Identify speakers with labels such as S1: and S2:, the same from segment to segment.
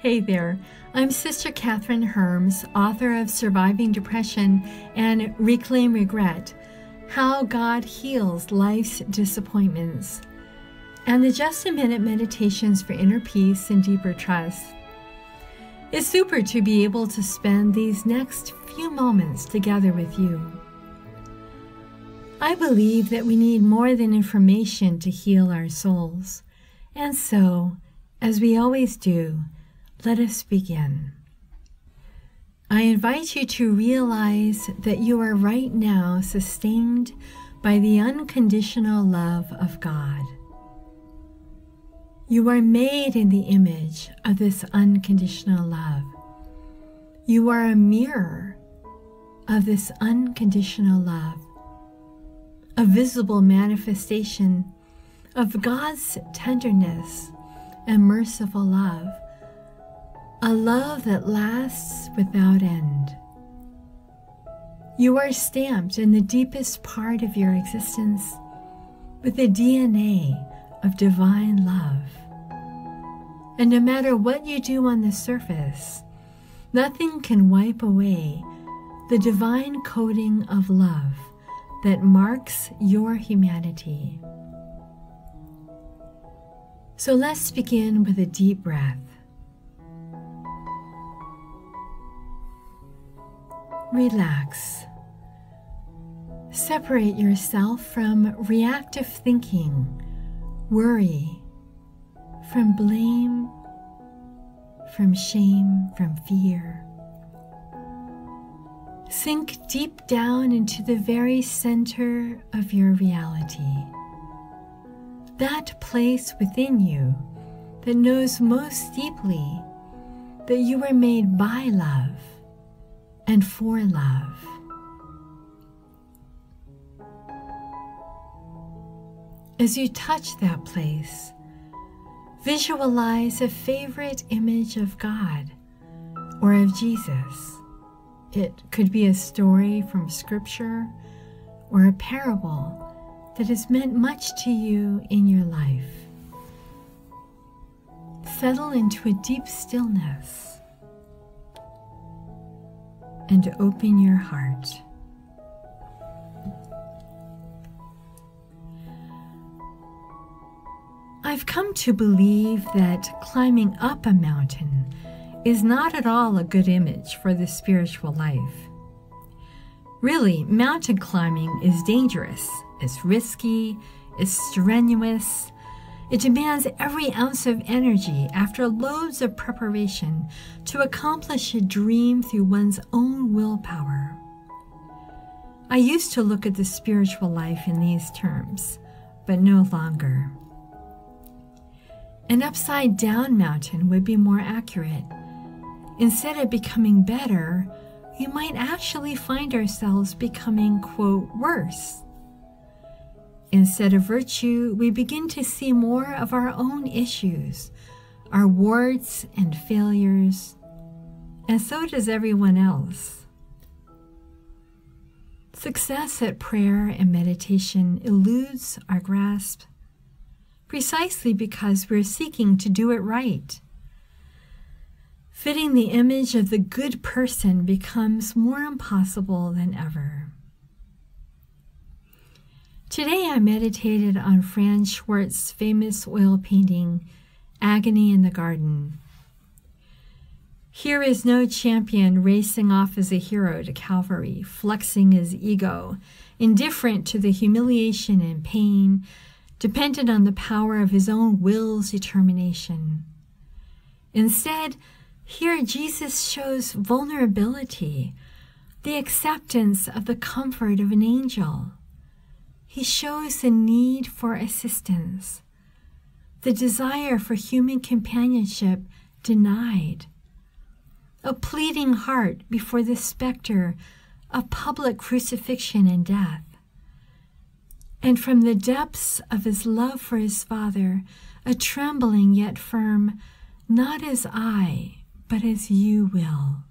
S1: Hey there, I'm Sister Catherine Herms, author of Surviving Depression and Reclaim Regret, How God Heals Life's Disappointments, and the Just a Minute Meditations for Inner Peace and Deeper Trust. It's super to be able to spend these next few moments together with you. I believe that we need more than information to heal our souls, and so, as we always do, let us begin. I invite you to realize that you are right now sustained by the unconditional love of God. You are made in the image of this unconditional love. You are a mirror of this unconditional love, a visible manifestation of God's tenderness and merciful love, a love that lasts without end. You are stamped in the deepest part of your existence with the DNA of divine love. And no matter what you do on the surface, nothing can wipe away the divine coating of love that marks your humanity. So let's begin with a deep breath. Relax. Separate yourself from reactive thinking, worry, from blame, from shame, from fear. Sink deep down into the very center of your reality, that place within you that knows most deeply that you were made by love and for love. As you touch that place, visualize a favorite image of God or of Jesus. It could be a story from Scripture or a parable that has meant much to you in your life. Settle into a deep stillness and open your heart. I've come to believe that climbing up a mountain is not at all a good image for the spiritual life. Really, mountain climbing is dangerous, it's risky, it's strenuous. It demands every ounce of energy after loads of preparation to accomplish a dream through one's own willpower. I used to look at the spiritual life in these terms, but no longer. An upside-down mountain would be more accurate. Instead of becoming better, we might actually find ourselves becoming, quote, worse. Instead of virtue, we begin to see more of our own issues, our warts and failures, and so does everyone else. Success at prayer and meditation eludes our grasp precisely because we're seeking to do it right. Fitting the image of the good person becomes more impossible than ever. Today I meditated on Franz Schwartz's famous oil painting, Agony in the Garden. Here is no champion racing off as a hero to Calvary, flexing his ego, indifferent to the humiliation and pain, dependent on the power of his own will's determination. Instead, here Jesus shows vulnerability, the acceptance of the comfort of an angel. He shows the need for assistance, the desire for human companionship denied, a pleading heart before the specter of public crucifixion and death. And from the depths of his love for his Father, a trembling yet firm, not as I, but as you will.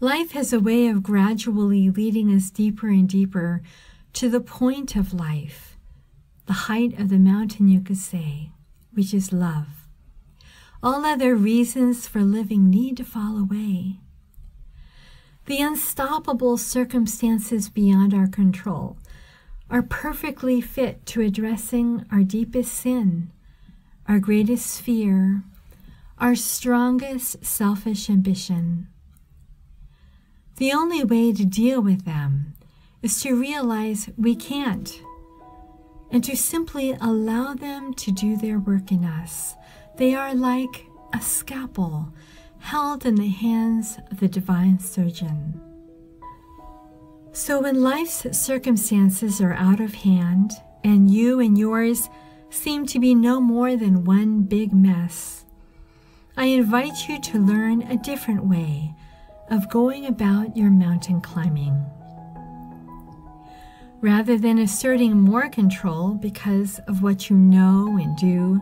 S1: Life has a way of gradually leading us deeper and deeper to the point of life, the height of the mountain, you could say, which is love. All other reasons for living need to fall away. The unstoppable circumstances beyond our control are perfectly fit to addressing our deepest sin, our greatest fear, our strongest selfish ambition. The only way to deal with them is to realize we can't, and to simply allow them to do their work in us. They are like a scalpel held in the hands of the divine surgeon. So when life's circumstances are out of hand and you and yours seem to be no more than one big mess, I invite you to learn a different way of going about your mountain climbing. Rather than asserting more control because of what you know and do,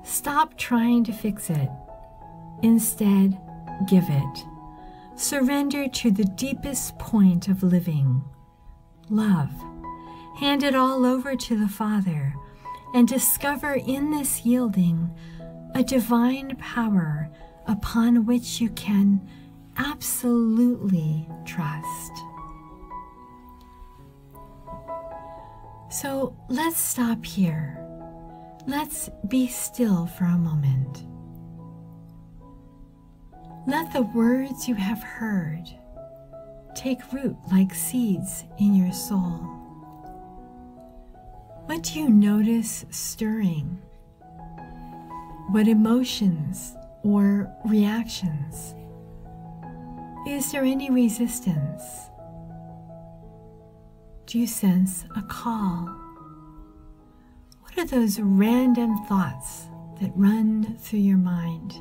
S1: stop trying to fix it. Instead, give it. Surrender to the deepest point of living, love. Hand it all over to the Father and discover in this yielding a divine power upon which you can absolutely trust. So let's stop here. Let's be still for a moment. Let the words you have heard take root like seeds in your soul. What do you notice stirring? What emotions or reactions? Is there any resistance? Do you sense a call? What are those random thoughts that run through your mind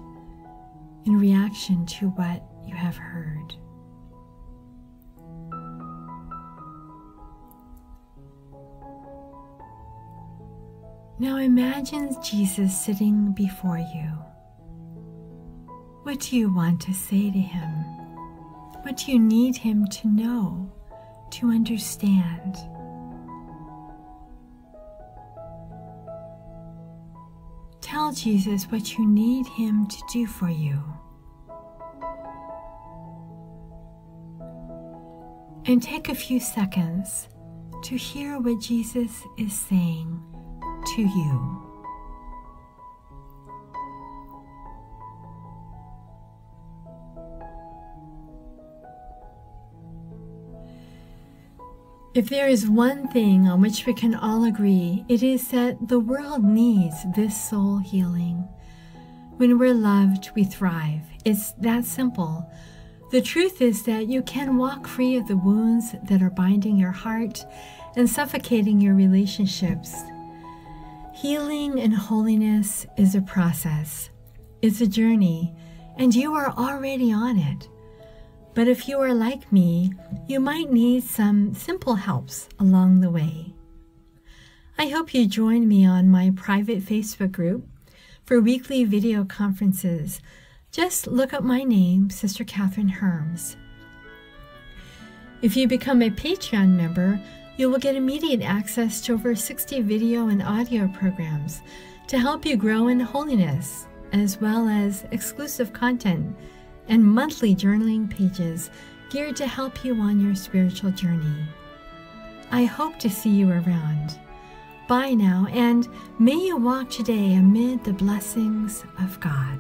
S1: in reaction to what you have heard? Now imagine Jesus sitting before you. What do you want to say to him? What do you need him to know, to understand? Tell Jesus what you need him to do for you. And take a few seconds to hear what Jesus is saying to you. If there is one thing on which we can all agree, it is that the world needs this soul healing. When we're loved, we thrive. It's that simple. The truth is that you can walk free of the wounds that are binding your heart and suffocating your relationships. Healing and holiness is a process. It's a journey, and you are already on it. But if you are like me, you might need some simple helps along the way. I hope you join me on my private Facebook group for weekly video conferences. Just look up my name, Sister Catherine Herms. If you become a Patreon member, you will get immediate access to over 60 video and audio programs to help you grow in holiness, as well as exclusive content and monthly journaling pages geared to help you on your spiritual journey. I hope to see you around. Bye now, and may you walk today amid the blessings of God.